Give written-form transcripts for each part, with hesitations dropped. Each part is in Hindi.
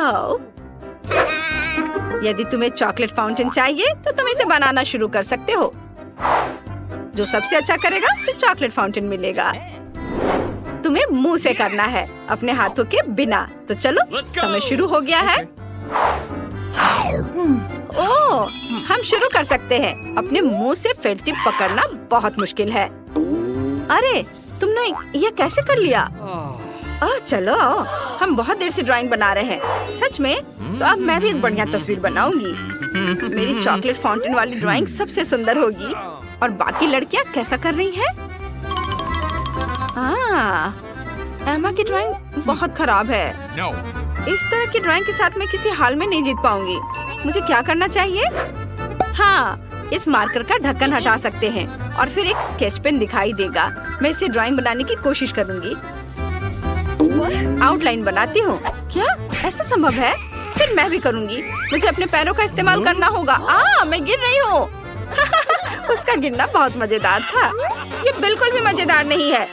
वाओ! यदि तुम्हें चॉकलेट फाउंटेन चाहिए तो तुम इसे बनाना शुरू कर सकते हो। जो सबसे अच्छा करेगा उसे चॉकलेट फाउंटेन मिलेगा। तुम्हें मुंह से करना है, अपने हाथों के बिना। तो चलो, समय शुरू हो गया है। ओह, हम शुरू कर सकते हैं। अपने मुंह से फेल्ट टिप पकड़ना बहुत मुश्किल है। अरे, तुमने ये कैसे कर लिया? चलो, हम बहुत देर से ड्राइंग बना रहे हैं। सच में? तो अब मैं भी एक बढ़िया तस्वीर बनाऊंगी। मेरी चॉकलेट फाउंटेन वाली ड्राइंग सबसे सुंदर होगी। और बाकी लड़कियां कैसा कर रही हैं? एमा की ड्राइंग बहुत खराब है। इस तरह की ड्राइंग के साथ मैं किसी हाल में नहीं जीत पाऊंगी। मुझे क्या करना चाहिए? हाँ, इस मार्कर का ढक्कन हटा सकते हैं और फिर एक स्केच पेन दिखाई देगा। मैं इसे ड्राइंग बनाने की कोशिश करूंगी। आउटलाइन बनाती हूँ। क्या ऐसा संभव है? फिर मैं भी करूंगी। मुझे अपने पैरों का इस्तेमाल करना होगा। मैं गिर रही हूँ। उसका गिरना बहुत मजेदार था। ये बिल्कुल भी मजेदार नहीं है।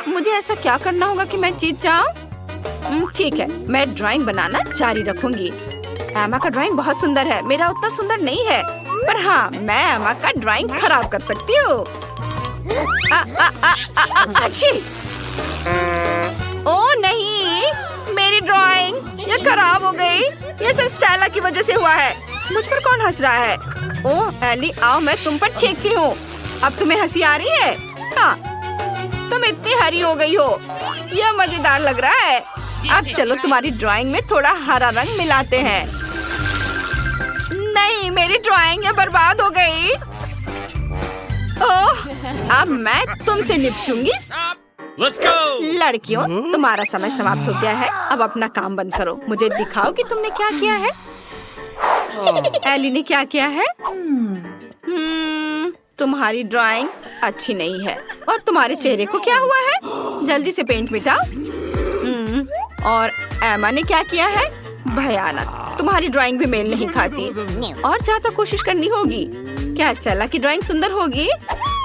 मुझे ऐसा क्या करना होगा कि मैं जीत जाऊँ? ठीक है, मैं ड्राइंग बनाना जारी रखूंगी। एमा का ड्राइंग बहुत सुंदर है। मेरा उतना सुंदर नहीं है, पर हाँ, मैं एमा का ड्राइंग खराब कर सकती हूँ। अच्छी। ओह नहीं, मेरी ड्राइंग ये खराब हो गई। ये सब स्टेला की वजह से हुआ है। मुझ पर कौन हंस रहा है? ओह एली, आओ मैं तुम पर छींकती हूँ। अब तुम्हें हंसी आ रही है? हाँ, तुम इतनी हरी हो गई हो। यह मजेदार लग रहा है। अब चलो तुम्हारी ड्राइंग में थोड़ा हरा रंग मिलाते हैं। नहीं, मेरी ड्राइंग ये बर्बाद हो गई। ओह, अब मैं तुमसे निपटूंगी। लड़कियों, तुम्हारा समय समाप्त हो गया है। अब अपना काम बंद करो। मुझे दिखाओ कि तुमने क्या किया है। एली ने क्या किया है? तुम्हारी ड्राइंग अच्छी नहीं है। और तुम्हारे चेहरे को क्या हुआ है? जल्दी से पेंट मिटाओ। और एमा ने क्या किया है? भयानक। तुम्हारी ड्राइंग भी मेल नहीं खाती। और ज्यादा कोशिश करनी होगी। क्या स्टेला की ड्राइंग सुंदर होगी?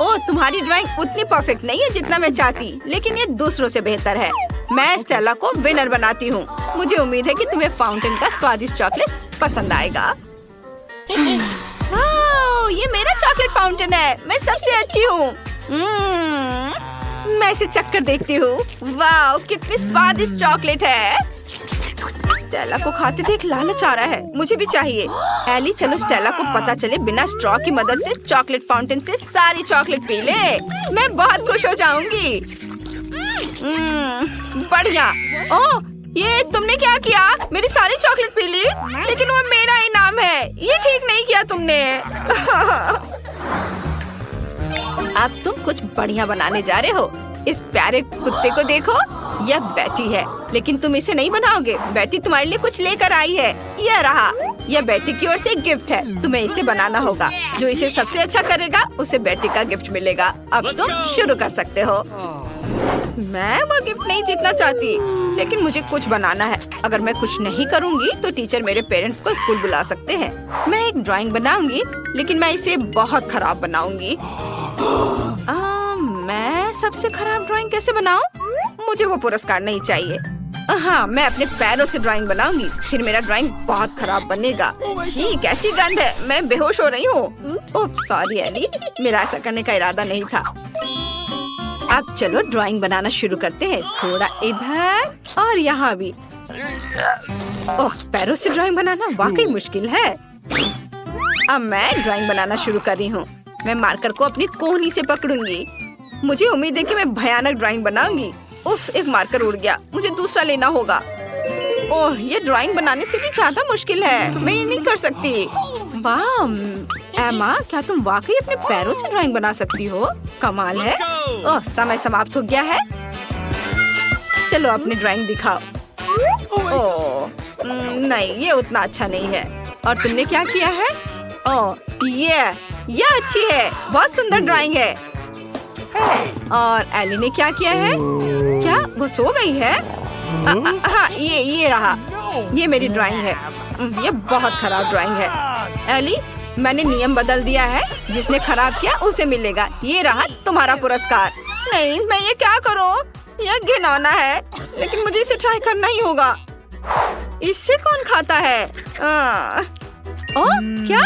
ओह, तुम्हारी ड्राइंग उतनी परफेक्ट नहीं है जितना मैं चाहती, लेकिन ये दूसरों से बेहतर है। मैं स्टेला को विनर बनाती हूँ। मुझे उम्मीद है कि तुम्हें फाउंटेन का स्वादिष्ट चॉकलेट पसंद आएगा। ये मेरा चॉकलेट फाउंटेन है। मैं सबसे अच्छी हूँ। मैं इसे चक्कर देखती हूँ। वाह, कितनी स्वादिष्ट चॉकलेट है। स्टेला को खाते देख लालच आ रहा है। मुझे भी चाहिए। एली, चलो स्टेला को पता चले बिना स्ट्रॉ की मदद से चॉकलेट फाउंटेन से सारी चॉकलेट पी ले। मैं बहुत खुश हो जाऊंगी। बढ़िया। ओह, ये तुमने क्या किया? मेरी सारी चॉकलेट पी ली? लेकिन वो मेरा इनाम है। ये ठीक नहीं किया तुमने। अब तुम कुछ बढ़िया बनाने जा रहे हो। इस प्यारे कुत्ते को देखो। यह बैटी है, लेकिन तुम इसे नहीं बनाओगे। बैटी तुम्हारे लिए कुछ लेकर आई है। यह रहा। यह बैटी की ओर से एक गिफ्ट है। तुम्हें इसे बनाना होगा। जो इसे सबसे अच्छा करेगा उसे बैटी का गिफ्ट मिलेगा। अब तुम शुरू कर सकते हो। मैं वो गिफ्ट नहीं जीतना चाहती, लेकिन मुझे कुछ बनाना है। अगर मैं कुछ नहीं करूँगी तो टीचर मेरे पेरेंट्स को स्कूल बुला सकते हैं। मैं एक ड्राइंग बनाऊंगी, लेकिन मैं इसे बहुत खराब बनाऊंगी। मैं सबसे खराब ड्राइंग कैसे बनाऊं? मुझे वो पुरस्कार नहीं चाहिए। हाँ, मैं अपने पैरों से ड्राइंग बनाऊंगी। फिर मेरा ड्राइंग बहुत खराब बनेगा। छी, कैसी गंध है। मैं बेहोश हो रही हूँ। ओह सॉरी एली, मेरा ऐसा करने का इरादा नहीं था। अब चलो ड्राइंग बनाना शुरू करते हैं। थोड़ा इधर और यहाँ भी। ओह, पैरों से ड्राइंग बनाना वाकई मुश्किल है। अब मैं ड्राइंग बनाना शुरू कर रही हूँ। मैं मार्कर को अपनी कोहनी से पकड़ूंगी। मुझे उम्मीद है कि मैं भयानक ड्राइंग बनाऊंगी। उफ, एक मार्कर उड़ गया। मुझे दूसरा लेना होगा। ओह, ये ड्राइंग बनाने से भी ज्यादा मुश्किल है। मैं ये नहीं कर सकती। वाह एमा, क्या तुम वाकई अपने पैरों से ड्राइंग बना सकती हो? कमाल है। ओह, समय समाप्त हो गया है। चलो अपनी ड्राइंग दिखाओ। ओह नहीं, ये उतना अच्छा नहीं है। और तुमने क्या किया है? ओह, ये अच्छी है। बहुत सुंदर ड्राइंग है। और एली ने क्या किया है? क्या वो सो गई है? हाँ, ये रहा। ये मेरी ड्राइंग है। ये बहुत खराब ड्राइंग है। एली, मैंने नियम बदल दिया है। जिसने खराब किया उसे मिलेगा। ये रहा तुम्हारा पुरस्कार। नहीं, मैं ये क्या करूँ? यह घिनौना है, लेकिन मुझे इसे ट्राई करना ही होगा। इससे कौन खाता है? क्या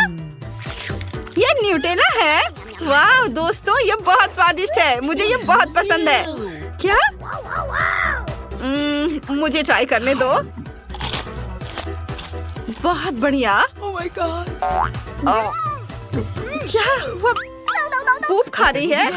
ये न्यूटेला है? वाह दोस्तों, ये बहुत स्वादिष्ट है। मुझे ये बहुत पसंद है। क्या? मुझे ट्राई करने दो। बहुत बढ़िया। Oh my God. क्या वो पूप खा रही है?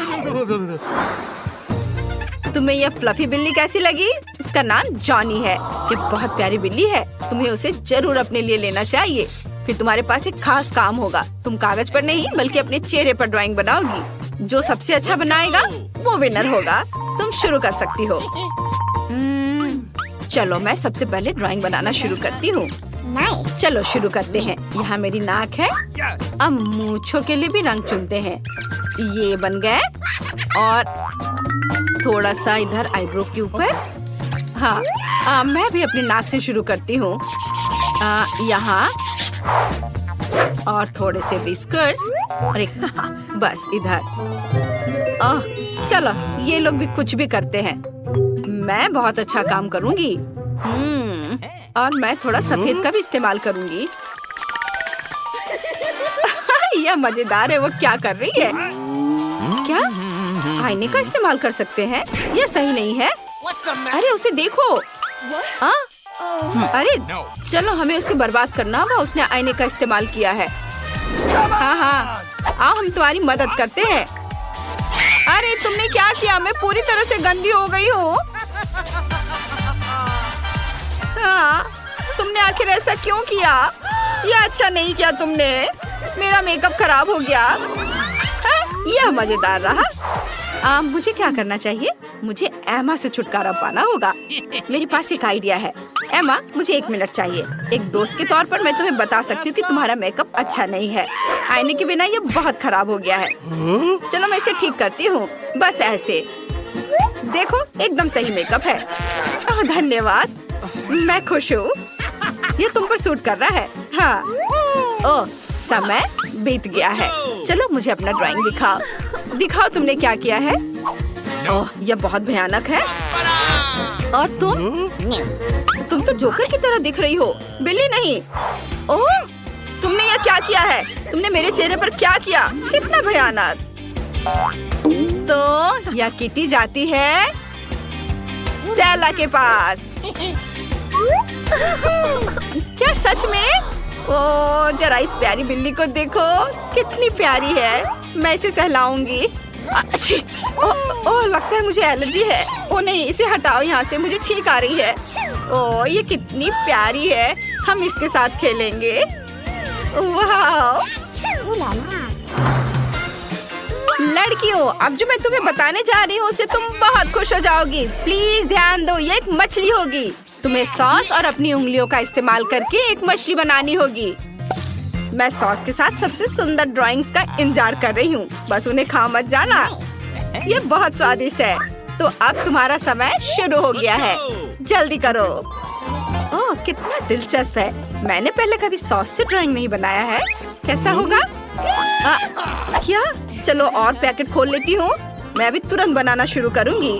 तुम्हें ये फ्लफी बिल्ली कैसी लगी? इसका नाम जॉनी है। ये बहुत प्यारी बिल्ली है। तुम्हें उसे जरूर अपने लिए लेना चाहिए। फिर तुम्हारे पास एक खास काम होगा। तुम कागज पर नहीं बल्कि अपने चेहरे पर ड्राइंग बनाओगी। जो सबसे अच्छा बनाएगा वो विनर होगा। तुम शुरू कर सकती हो। चलो मैं सबसे पहले ड्राइंग बनाना शुरू करती हूँ। चलो शुरू करते हैं। यहाँ मेरी नाक है। अब मूंछों के लिए भी रंग चुनते हैं। ये बन गए। और थोड़ा सा इधर आईब्रो के ऊपर। हाँ, मैं भी अपनी नाक से शुरू करती हूँ। यहाँ और थोड़े से व्हिस्कर्स और एक बस इधर। चलो ये लोग भी कुछ भी करते हैं। मैं बहुत अच्छा काम करूँगी। और मैं थोड़ा सफेद का भी इस्तेमाल करूँगी। यह मजेदार है। वो क्या कर रही है? क्या आईने का इस्तेमाल कर सकते हैं? यह सही नहीं है। अरे उसे देखो। अरे चलो हमें उसे बर्बाद करना होगा। उसने आईने का इस्तेमाल किया है। हाँ, आओ हम तुम्हारी मदद करते हैं। अरे तुमने क्या किया? मैं पूरी तरह से गंदी हो गई हूँ। हाँ, तुमने आखिर ऐसा क्यों किया? यह अच्छा नहीं किया तुमने। मेरा मेकअप खराब हो गया। यह मजेदार रहा। मुझे क्या करना चाहिए? मुझे एमा से छुटकारा पाना होगा। मेरे पास एक आइडिया है। एमा, मुझे 1 मिनट चाहिए। एक दोस्त के तौर पर मैं तुम्हें बता सकती हूँ कि तुम्हारा मेकअप अच्छा नहीं है। आईने के बिना ये बहुत खराब हो गया है। चलो मैं इसे ठीक करती हूँ। बस ऐसे देखो, एकदम सही मेकअप है। धन्यवाद, मैं खुश हूँ। ये तुम पर सूट कर रहा है। हाँ। ओह, समय बीत गया है। चलो मुझे अपना ड्राइंग दिखाओ। दिखाओ तुमने क्या किया है। ओह, यह बहुत भयानक है। और तुम तो जोकर की तरह दिख रही हो, बिल्ली नहीं। ओह, तुमने यह क्या किया है? तुमने मेरे चेहरे पर क्या किया? कितना भयानक। तो यह किटी जाती है स्टेला के पास। क्या सच में? ओह, जरा इस प्यारी बिल्ली को देखो, कितनी प्यारी है। मैं इसे सहलाऊंगी। ओह, लगता है मुझे एलर्जी है। ओह नहीं, इसे हटाओ यहाँ से, मुझे छींक आ रही है। ओह, ये कितनी प्यारी है। हम इसके साथ खेलेंगे। वाह! लड़कियों, अब जो मैं तुम्हें बताने जा रही हूँ उसे तुम बहुत खुश हो जाओगी। प्लीज ध्यान दो, ये एक मछली होगी। तुम्हें सॉस और अपनी उंगलियों का इस्तेमाल करके एक मछली बनानी होगी। मैं सॉस के साथ सबसे सुंदर ड्राइंग्स का इंतजार कर रही हूँ। बस उन्हें खा मत जाना। ये बहुत स्वादिष्ट है। तो अब तुम्हारा समय शुरू हो गया है। जल्दी करो। ओह, कितना दिलचस्प है। मैंने पहले कभी सॉस से ड्राइंग नहीं बनाया है। कैसा होगा? क्या? चलो और पैकेट खोल लेती हूँ। मैं अभी तुरंत बनाना शुरू करूँगी।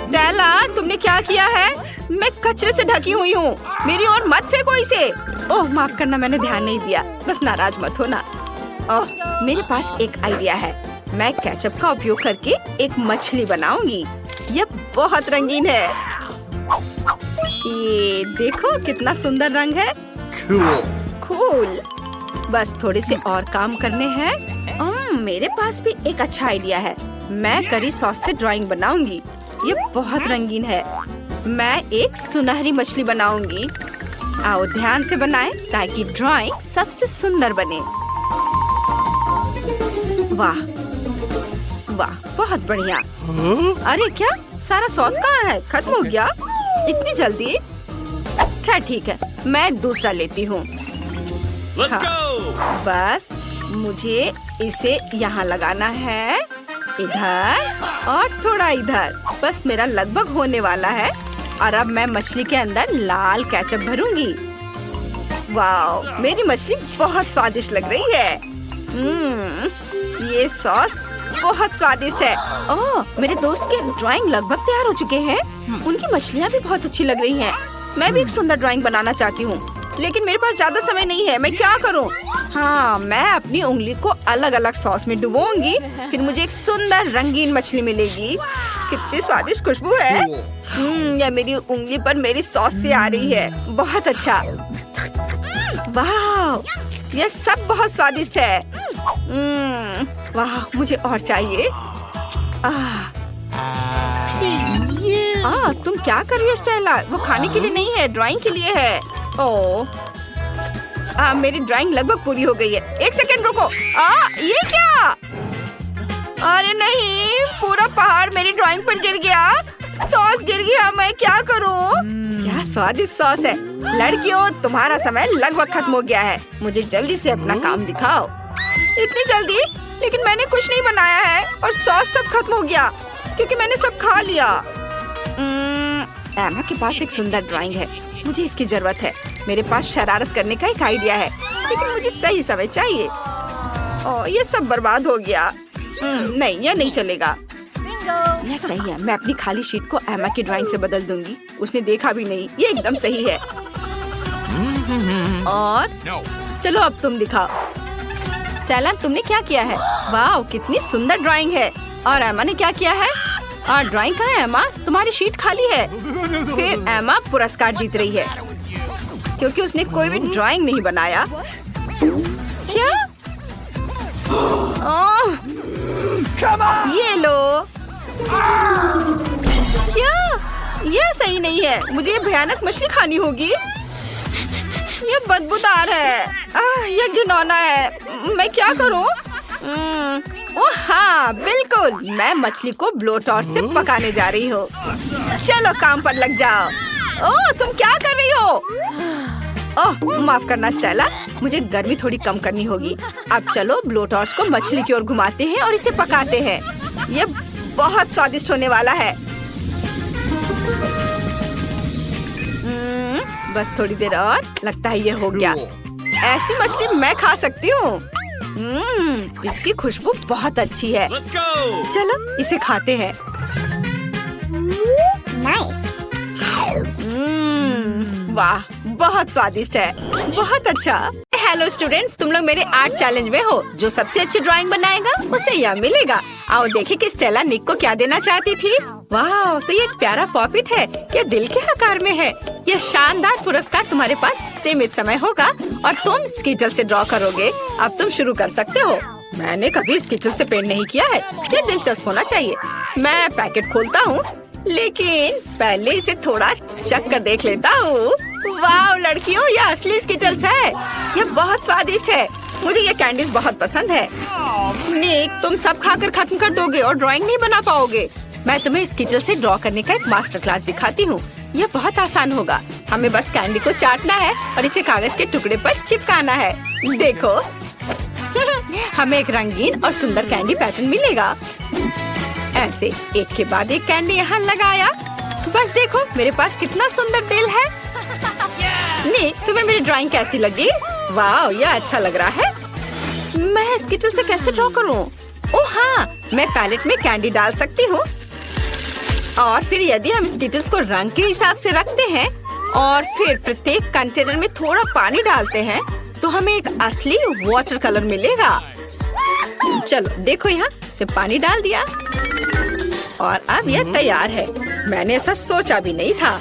स्टेला, तुमने क्या किया है? मैं कचरे से ढकी हुई हूँ। मेरी ओर मत फेंको इसे। ओह, माफ करना, मैंने ध्यान नहीं दिया। बस नाराज मत होना। ओह, मेरे पास एक आइडिया है। मैं केचप का उपयोग करके एक मछली बनाऊंगी। यह बहुत रंगीन है। ये देखो कितना सुंदर रंग है। कूल। बस थोड़े से और काम करने हैं। मेरे पास भी एक अच्छा आइडिया है। मैं करी सॉस से ड्राइंग बनाऊंगी। ये बहुत रंगीन है। मैं एक सुनहरी मछली बनाऊंगी। आओ ध्यान से बनाएं ताकि ड्राइंग सबसे सुंदर बने। वाह वाह, बहुत बढ़िया। अरे क्या, सारा सॉस कहाँ है? खत्म हो गया इतनी जल्दी? खैर ठीक है, मैं दूसरा लेती हूँ। हाँ, बस मुझे इसे यहाँ लगाना है, इधर और थोड़ा इधर। बस मेरा लगभग होने वाला है। और अब मैं मछली के अंदर लाल केचप भरूंगी। वाओ, मेरी मछली बहुत स्वादिष्ट लग रही है। ये सॉस बहुत स्वादिष्ट है। ओह, मेरे दोस्त के ड्राइंग लगभग तैयार हो चुके हैं। उनकी मछलियाँ भी बहुत अच्छी लग रही हैं। मैं भी एक सुंदर ड्राइंग बनाना चाहती हूँ, लेकिन मेरे पास ज्यादा समय नहीं है। मैं क्या करूँ? हाँ, मैं अपनी उंगली को अलग अलग सॉस में डुबोऊंगी, फिर मुझे एक सुंदर रंगीन मछली मिलेगी। कितनी स्वादिष्ट खुशबू है। यह मेरी उंगली पर मेरी सॉस से आ रही है। बहुत अच्छा। वाह, यह सब बहुत स्वादिष्ट है। वाह, मुझे और चाहिए। तुम क्या कर रही हो स्टेला? वो खाने के लिए नहीं है, ड्राइंग के लिए है। मेरी ड्राइंग लगभग पूरी हो गई है। एक सेकंड रुको। ये क्या? अरे नहीं, पूरा पहाड़ मेरी ड्राइंग पर गिर गया। सॉस गिर गया। मैं क्या करूं? क्या स्वादिष्ट सॉस है। लड़कियों, तुम्हारा समय लगभग खत्म हो गया है। मुझे जल्दी से अपना काम दिखाओ। इतनी जल्दी? लेकिन मैंने कुछ नहीं बनाया है और सॉस सब खत्म हो गया क्योंकि मैंने सब खा लिया। एमा के पास एक सुंदर ड्राइंग है, मुझे इसकी जरूरत है। मेरे पास शरारत करने का एक आइडिया है, लेकिन मुझे सही समय चाहिए। ये सब बर्बाद हो गया। नहीं, यह नहीं चलेगा। यह सही है। मैं अपनी खाली शीट को एमा की ड्राइंग से बदल दूंगी। उसने देखा भी नहीं। ये एकदम सही है। और चलो अब तुम दिखाओ। स्टेला, तुमने क्या किया है? वाह, कितनी सुंदर ड्राइंग है। और एमा ने क्या किया है? ड्राइंग कहाँ है एमा? तुम्हारी शीट खाली है। फिर एमा पुरस्कार जीत रही है क्योंकि उसने कोई भी ड्राइंग नहीं बनाया। क्या? ये लो। क्या? यह सही नहीं है। मुझे ये भयानक मछली खानी होगी। ये बदबूदार है। यह घिनौना है। मैं क्या करूं? ओह हाँ, बिल्कुल। मैं मछली को ब्लो टॉर्च से पकाने जा रही हूँ। चलो काम पर लग जाओ। ओह, तुम क्या कर रही हो? ओह, माफ करना स्टेला, मुझे गर्मी थोड़ी कम करनी होगी। अब चलो ब्लो टॉर्च को मछली की ओर घुमाते हैं और इसे पकाते हैं। ये बहुत स्वादिष्ट होने वाला है। बस थोड़ी देर और। लगता है ये हो गया। ऐसी मछली मैं खा सकती हूँ। इसकी खुशबू बहुत अच्छी है। चलो इसे खाते हैं। वाह, बहुत स्वादिष्ट है। बहुत अच्छा। हेलो स्टूडेंट्स, तुम लोग मेरे आर्ट चैलेंज में हो। जो सबसे अच्छी ड्राइंग बनाएगा उसे यह मिलेगा। आओ देखें कि स्टेला निक को क्या देना चाहती थी। वाह, तो ये एक प्यारा पॉपिट है। ये दिल के आकार में है। यह शानदार पुरस्कार तुम्हारे पास सीमित समय होगा और तुम स्कीटल से ड्रॉ करोगे। अब तुम शुरू कर सकते हो। मैंने कभी स्कीटल से पेंट नहीं किया है। ये दिलचस्प होना चाहिए। मैं पैकेट खोलता हूँ, लेकिन पहले इसे थोड़ा चख कर देख लेता हूँ। वाह लड़कियों, यह असली स्कीटल्स है। यह बहुत स्वादिष्ट है। मुझे ये कैंडीज बहुत पसंद है। निक, तुम सब खाकर खत्म कर दोगे और ड्राइंग नहीं बना पाओगे। मैं तुम्हें स्कीटल से ड्रॉ करने का एक मास्टर क्लास दिखाती हूँ। यह बहुत आसान होगा। हमें बस कैंडी को चाटना है और इसे कागज के टुकड़े पर चिपकाना है। देखो हमें एक रंगीन और सुंदर कैंडी पैटर्न मिलेगा। ऐसे एक के बाद एक कैंडी यहाँ लगाया। बस देखो मेरे पास कितना सुंदर दिल है। निक, तुम्हें मेरी ड्राइंग कैसी लगी? वाह, यह अच्छा लग रहा है। मैं स्कीटल से कैसे ड्रॉ करूं? ओह हाँ, मैं पैलेट में कैंडी डाल सकती हूँ। और फिर यदि हम स्कीटल्स को रंग के हिसाब से रखते हैं और फिर प्रत्येक कंटेनर में थोड़ा पानी डालते हैं तो हमें एक असली वाटर कलर मिलेगा। चलो देखो, यहाँ से पानी डाल दिया और अब यह तैयार है। मैंने ऐसा सोचा भी नहीं था।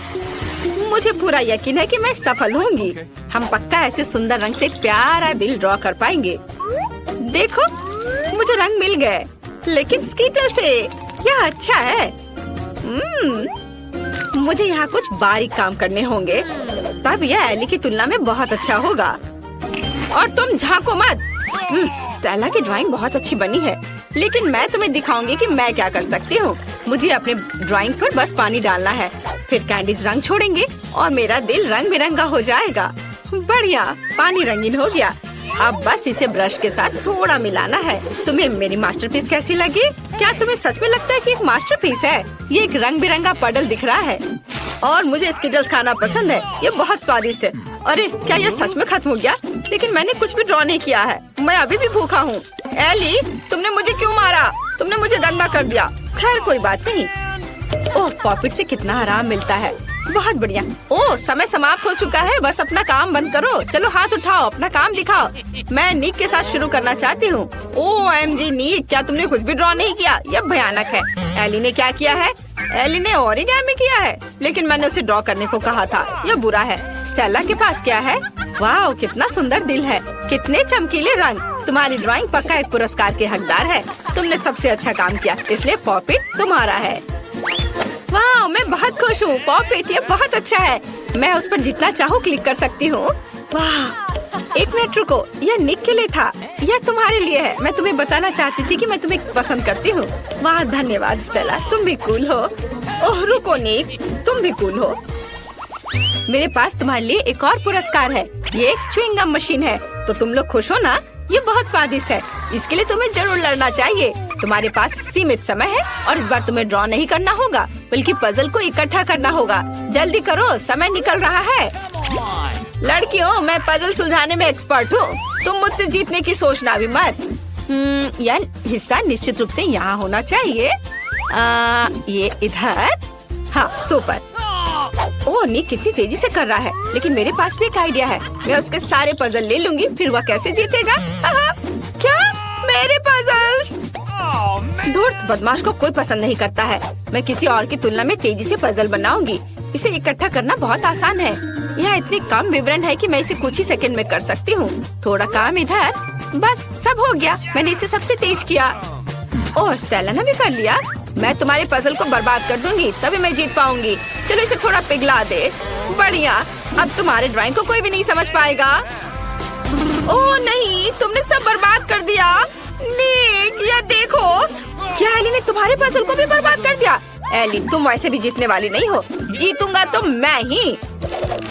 मुझे पूरा यकीन है कि मैं सफल होंगी। हम पक्का ऐसे सुंदर रंग से एक प्यारा दिल ड्रॉ कर पाएंगे। देखो, मुझे रंग मिल गए, लेकिन स्कीटल से। यह अच्छा है। मुझे यहाँ कुछ बारीक काम करने होंगे, तब यह एली की तुलना में बहुत अच्छा होगा। और तुम झांको मत। स्टेला की ड्राइंग बहुत अच्छी बनी है, लेकिन मैं तुम्हें दिखाऊंगी कि मैं क्या कर सकती हूँ। मुझे अपने ड्राइंग पर बस पानी डालना है, फिर कैंडीज रंग छोड़ेंगे और मेरा दिल रंग बिरंगा हो जाएगा। बढ़िया, पानी रंगीन हो गया। अब बस इसे ब्रश के साथ थोड़ा मिलाना है। तुम्हें मेरी मास्टरपीस कैसी लगी? क्या तुम्हें सच में लगता है कि एक मास्टरपीस है? ये एक रंग बिरंगा पडल दिख रहा है और मुझे स्कीटल्स खाना पसंद है। ये बहुत स्वादिष्ट है। अरे क्या ये सच में खत्म हो गया? लेकिन मैंने कुछ भी ड्रॉ नहीं किया है। मैं अभी भी भूखा हूँ। एली, तुमने मुझे क्यों मारा? तुमने मुझे गंदा कर दिया। खैर कोई बात नहीं। ओह, पॉपिट से कितना आराम मिलता है। बहुत बढ़िया। ओ, समय समाप्त हो चुका है, बस अपना काम बंद करो। चलो हाथ उठाओ, अपना काम दिखाओ। मैं निक के साथ शुरू करना चाहती हूँ। OMG निक, क्या तुमने कुछ भी ड्रॉ नहीं किया? यह भयानक है। एली ने क्या किया है? एली ने ओरिगामी किया है, लेकिन मैंने उसे ड्रॉ करने को कहा था। यह बुरा है। स्टेला के पास क्या है? वाह, कितना सुंदर दिल है, कितने चमकीले रंग। तुम्हारी ड्राइंग पक्का एक पुरस्कार के हकदार है। तुमने सबसे अच्छा काम किया, इसलिए पॉपिट तुम्हारा है। वाह, मैं बहुत खुश हूँ। पॉपिट ये बहुत अच्छा है। मैं उस पर जितना चाहूँ क्लिक कर सकती हूँ। वाह, एक मिनट रुको, यह निक के लिए था, यह तुम्हारे लिए है। मैं तुम्हें बताना चाहती थी कि मैं तुम्हें पसंद करती हूँ। वाह, धन्यवाद स्टेला, तुम भी कूल हो। ओह रुको निक, तुम भी कूल हो। मेरे पास तुम्हारे लिए एक और पुरस्कार है। ये एक च्युइंगम मशीन है। तो तुम लोग खुश हो ना? ये बहुत स्वादिष्ट है। इसके लिए तुम्हें जरूर लड़ना चाहिए। तुम्हारे पास सीमित समय है और इस बार तुम्हें ड्रॉ नहीं करना होगा, बल्कि पजल को इकट्ठा करना होगा। जल्दी करो, समय निकल रहा है। लड़कियों, मैं पजल सुलझाने में एक्सपर्ट हूँ। तुम मुझसे जीतने की सोचना भी मत। यह हिस्सा निश्चित रूप से यहाँ होना चाहिए। ये इधर। हाँ, सुपर। ओह, निक कितनी तेजी से कर रहा है, लेकिन मेरे पास भी एक आइडिया है। मैं उसके सारे पजल ले लूंगी, फिर वह कैसे जीतेगा? क्या? मेरे पजल्स? धूर्त बदमाश को कोई पसंद नहीं करता है। मैं किसी और की तुलना में तेजी से पजल बनाऊंगी। इसे इकट्ठा करना बहुत आसान है। यहाँ इतने कम विवरण है कि मैं इसे कुछ ही सेकंड में कर सकती हूँ। थोड़ा काम इधर, बस सब हो गया। मैंने इसे सबसे तेज किया। ओह, स्टेला ने भी कर लिया। मैं तुम्हारे पजल को बर्बाद कर दूंगी, तभी मैं जीत पाऊंगी। चलो इसे थोड़ा पिघला दे। बढ़िया, अब तुम्हारे ड्राइंग को कोई भी नहीं समझ पाएगा। ओह नहीं, तुमने सब बर्बाद कर दिया। निक, यह देखो। क्या एली ने तुम्हारे पजल को भी बर्बाद कर दिया? एली, तुम वैसे भी जीतने वाली नहीं हो। जीतूंगा तो मैं ही।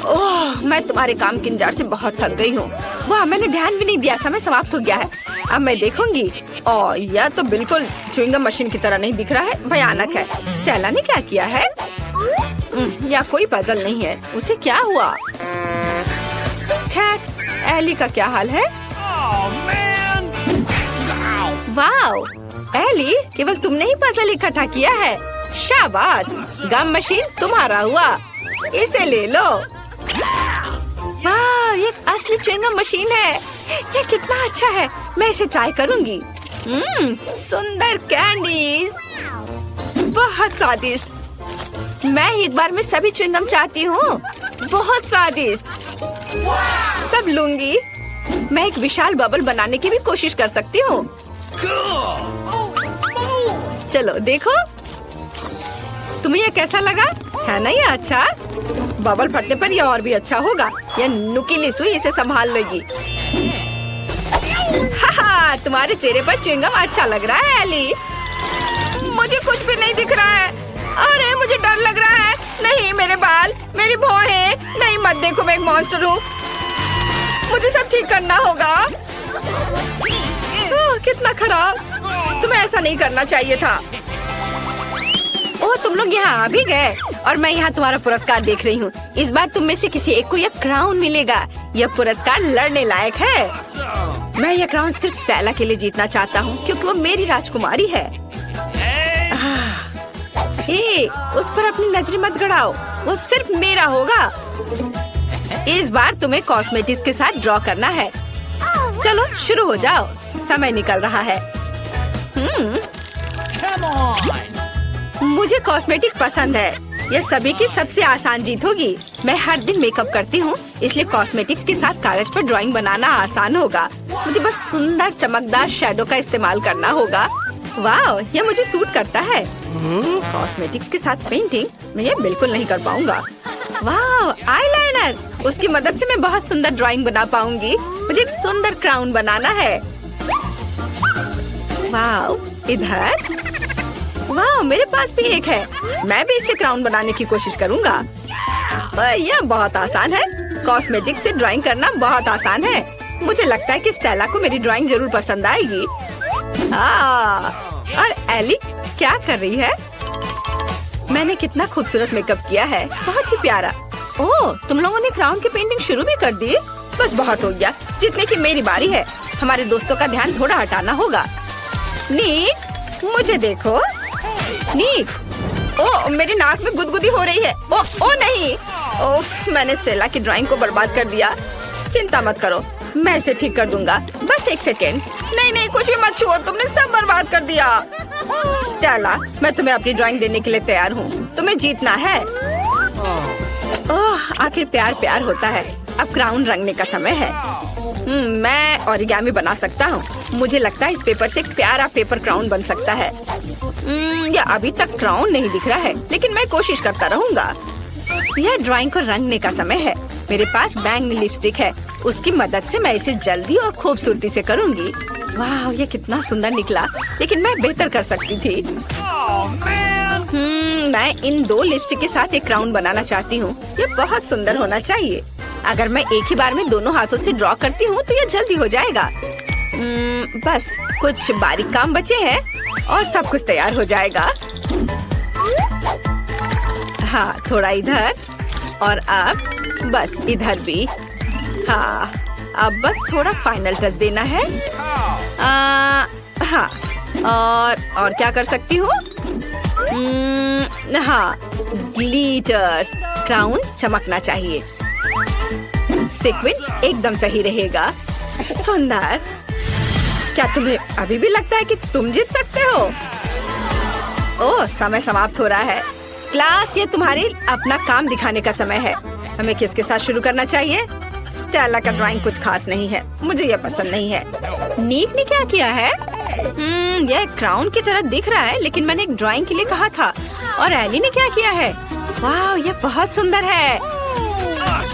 ओह, मैं तुम्हारे काम के इंतजार से बहुत थक गई हूँ। वाह, मैंने ध्यान भी नहीं दिया, समय समाप्त हो गया है। अब मैं देखूंगी। ओह, यह तो बिल्कुल च्युइंगम मशीन की तरह नहीं दिख रहा है, भयानक है। स्टेला ने क्या किया है? या कोई पजल नहीं है। उसे क्या हुआ? खैर, एली का क्या हाल है? वाह, एली, केवल तुमने ही पजल इकट्ठा किया है। शाबाश, गम मशीन तुम्हारा हुआ। इसे ले लो। वाह, ये असली च्युइंगम मशीन है। ये कितना अच्छा है, मैं इसे ट्राई करूंगी। सुंदर कैंडीज, बहुत स्वादिष्ट। मैं एक बार में सभी च्युइंगम चाहती हूँ। बहुत स्वादिष्ट, सब लूंगी। मैं एक विशाल बबल बनाने की भी कोशिश कर सकती हूँ। चलो देखो, तुम्हें यह कैसा लगा? है ना ये अच्छा? बबल फटने पर यह और भी अच्छा होगा। यह नुकीली सुई इसे संभाल लेगी। हाहा, तुम्हारे चेहरे पर च्युइंगम अच्छा लग रहा है एली। मुझे कुछ भी नहीं दिख रहा है। अरे, मुझे डर लग रहा है। नहीं, मेरे बाल, मेरी भौहें। नहीं, मत देखो, मैं एक मॉन्स्टर हूँ। मुझे सब ठीक करना होगा। कितना खराब। तुम्हें ऐसा नहीं करना चाहिए था। ओह, तुम लोग यहाँ आ भी गए और मैं यहाँ तुम्हारा पुरस्कार देख रही हूँ। इस बार तुम में से किसी एक को यह क्राउन मिलेगा। यह पुरस्कार लड़ने लायक है। मैं यह क्राउन सिर्फ स्टेला के लिए जीतना चाहता हूँ, क्योंकि वो मेरी राजकुमारी है। हे, उस पर अपनी नजरें मत गड़ाओ, वो सिर्फ मेरा होगा। इस बार तुम्हें कॉस्मेटिक्स के साथ ड्रॉ करना है। चलो शुरू हो जाओ, समय निकल रहा है। मुझे कॉस्मेटिक पसंद है। यह सभी की सबसे आसान जीत होगी। मैं हर दिन मेकअप करती हूँ, इसलिए कॉस्मेटिक्स के साथ कागज पर ड्राइंग बनाना आसान होगा। मुझे बस सुंदर चमकदार शैडो का इस्तेमाल करना होगा। वाह, यह मुझे सूट करता है। कॉस्मेटिक्स के साथ पेंटिंग मैं ये बिल्कुल नहीं कर पाऊंगा। वाह, आईलाइनर, उसकी मदद से मैं बहुत सुंदर ड्राइंग बना पाऊंगी। मुझे एक सुंदर क्राउन बनाना है। वाह, इधर। वाह, मेरे पास भी एक है। मैं भी इससे क्राउन बनाने की कोशिश करूंगा। यह बहुत आसान है। कॉस्मेटिक्स से ड्राइंग करना बहुत आसान है। मुझे लगता है कि स्टेला को मेरी ड्राइंग जरूर पसंद आएगी। और एली क्या कर रही है? मैंने कितना खूबसूरत मेकअप किया है, बहुत ही प्यारा। ओह, तुम लोगों ने क्राउन की पेंटिंग शुरू भी कर दी? बस बहुत हो गया, जितने की मेरी बारी है। हमारे दोस्तों का ध्यान थोड़ा हटाना होगा। निक, मुझे देखो। निक, ओ, मेरी नाक में गुदगुदी हो रही है। ओ नहीं, ओफ, मैंने स्टेला की ड्राइंग को बर्बाद कर दिया। चिंता मत करो, मैं इसे ठीक कर दूंगा। बस एक सेकेंड। नहीं, कुछ भी मत छुओ, तुमने सब बर्बाद कर दिया। स्टेला, मैं तुम्हें अपनी ड्राइंग देने के लिए तैयार हूँ। तुम्हें जीतना है। ओह, आखिर प्यार होता है। अब क्राउन रंगने का समय है। मैं ओरिगामी बना सकता हूँ। मुझे लगता है इस पेपर से एक प्यारा पेपर क्राउन बन सकता है। या अभी तक क्राउन नहीं दिख रहा है, लेकिन मैं कोशिश करता रहूंगा। यह ड्राइंग को रंगने का समय है। मेरे पास बैंगनी लिपस्टिक है, उसकी मदद से मैं इसे जल्दी और खूबसूरती से करूंगी। वाह, ये कितना सुंदर निकला, लेकिन मैं बेहतर कर सकती थी। मैं इन 2 लिपस्टिक के साथ एक क्राउन बनाना चाहती हूँ। ये बहुत सुंदर होना चाहिए। अगर मैं एक ही बार में दोनों हाथों से ड्रॉ करती हूँ तो ये जल्दी हो जाएगा। बस कुछ बारीक काम बचे हैं और सब कुछ तैयार हो जाएगा। हाँ, थोड़ा इधर और अब बस इधर भी। हाँ, अब बस थोड़ा फाइनल टच देना है। हाँ, और क्या कर सकती हूँ? हाँ, ग्लिटर्स। क्राउन चमकना चाहिए। सीक्वेंस एकदम सही रहेगा। सुंदर। क्या तुम्हें अभी भी लगता है कि तुम जीत सकते हो? ओह, समय समाप्त हो रहा है। क्लास, ये तुम्हारे अपना काम दिखाने का समय है। हमें किसके साथ शुरू करना चाहिए? स्टेला का ड्राइंग कुछ खास नहीं है, मुझे यह पसंद नहीं है। नीक ने क्या किया है? यह क्राउन की तरह दिख रहा है, लेकिन मैंने एक ड्राइंग के लिए कहा था। और एली ने क्या किया है? वाह, यह बहुत सुंदर है।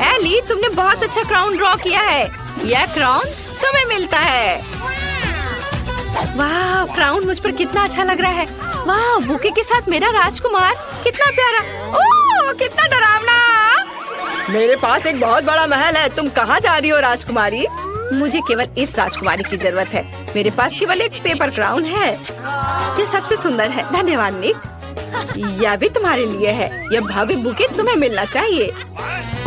एली, तुमने बहुत अच्छा क्राउन ड्रॉ किया है। यह क्राउन तुम्हें मिलता है। वाह, क्राउन मुझ पर कितना अच्छा लग रहा है। वाह, बुके के साथ मेरा राजकुमार, कितना प्यारा। ओह, कितना डरावना। मेरे पास एक बहुत बड़ा महल है। तुम कहाँ जा रही हो राजकुमारी? मुझे केवल इस राजकुमारी की जरूरत है। मेरे पास केवल एक पेपर क्राउन है। ये सबसे सुंदर है। धन्यवाद निक। यह भी तुम्हारे लिए है। यह भव्य बुके तुम्हें मिलना चाहिए।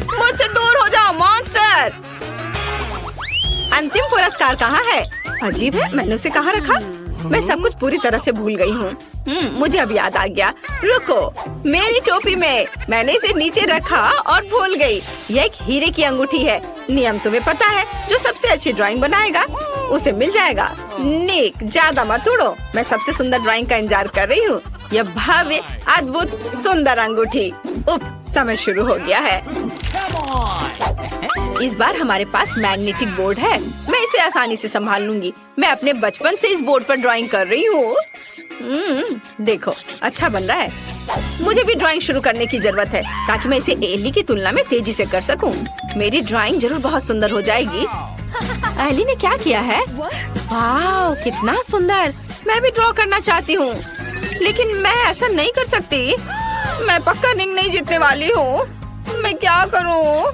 मुझसे दूर हो जाओ मॉन्स्टर। अंतिम पुरस्कार कहाँ है? अजीब है, मैंने उसे कहाँ रखा? मैं सब कुछ पूरी तरह से भूल गई हूँ। मुझे अब याद आ गया। रुको, मेरी टोपी में मैंने इसे नीचे रखा और भूल गई। यह एक हीरे की अंगूठी है। नियम तुम्हें पता है, जो सबसे अच्छी ड्राइंग बनाएगा उसे मिल जाएगा। निक, ज्यादा मत उड़ो। मैं सबसे सुंदर ड्राइंग का इंतजार कर रही हूँ। यह भव्य, अद्भुत, सुंदर अंगूठी। समय शुरू हो गया है। इस बार हमारे पास मैग्नेटिक बोर्ड है। मैं इसे आसानी से संभाल लूंगी। मैं अपने बचपन से इस बोर्ड पर ड्राइंग कर रही हूँ। देखो, अच्छा बन रहा है। मुझे भी ड्राइंग शुरू करने की जरूरत है, ताकि मैं इसे एली की तुलना में तेजी से कर सकूं। मेरी ड्राइंग जरूर बहुत सुंदर हो जाएगी। एली ने क्या किया है? वाह, कितना सुंदर। मैं भी ड्रॉ करना चाहती हूँ, लेकिन मैं ऐसा नहीं कर सकती। मैं पक्का रिंग नहीं जीतने वाली हूँ। मैं क्या करूँ?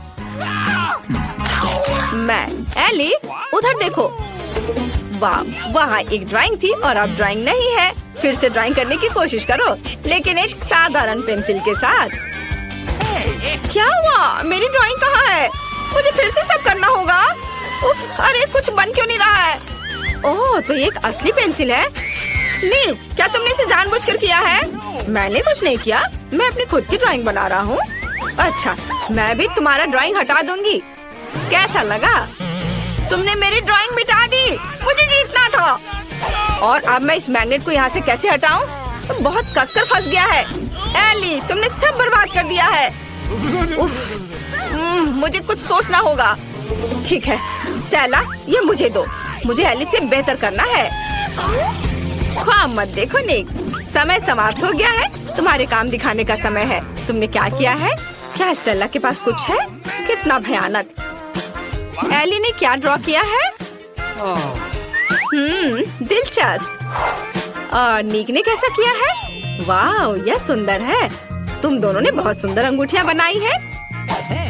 एली, उधर देखो। वाह, वहाँ एक ड्राइंग थी और अब ड्राइंग नहीं है। फिर से ड्राइंग करने की कोशिश करो, लेकिन एक साधारण पेंसिल के साथ। क्या हुआ? मेरी ड्राइंग कहाँ है? मुझे फिर से सब करना होगा। उफ, अरे कुछ बन क्यों नहीं रहा है? ओह, तो ये एक असली पेंसिल है। नहीं, क्या तुमने इसे जानबूझकर किया है? मैंने कुछ नहीं किया। मैं अपनी खुद की ड्राइंग बना रहा हूँ। अच्छा, मैं भी तुम्हारा ड्राइंग हटा दूंगी। कैसा लगा? तुमने मेरी ड्राइंग मिटा दी। मुझे जीतना था। और अब मैं इस मैग्नेट को यहाँ से कैसे हटाऊं? तो बहुत कसकर फंस गया है। एली, तुमने सब बर्बाद कर दिया है। उफ, मुझे कुछ सोचना होगा। ठीक है स्टेला, ये मुझे दो। मुझे एली से बेहतर करना है। ख्वाब मत देखो निक, समय समाप्त हो गया है। तुम्हारे काम दिखाने का समय है। तुमने क्या किया है? क्या स्टेला के पास कुछ है? कितना भयानक। एली ने क्या ड्रॉ किया है? दिलचस्प। और निक ने कैसा किया है? वाह, यह सुंदर है। तुम दोनों ने बहुत सुंदर अंगूठियाँ बनाई है।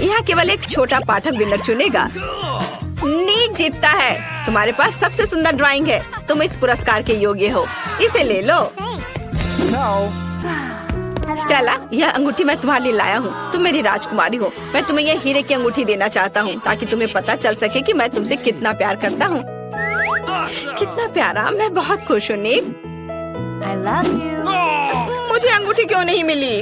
यहाँ केवल एक छोटा पाठक विनर चुनेगा। निक जीतता है। तुम्हारे पास सबसे सुंदर ड्राइंग है। तुम इस पुरस्कार के योग्य हो। इसे ले लो। स्टेला, यह अंगूठी मैं तुम्हारे लिए लाया हूँ। तुम मेरी राजकुमारी हो। मैं तुम्हें यह हीरे की अंगूठी देना चाहता हूँ, ताकि तुम्हें पता चल सके कि मैं तुमसे कितना प्यार करता हूँ। कितना प्यारा। मैं बहुत खुश हूँ निक। I love you. मुझे अंगूठी क्यों नहीं मिली?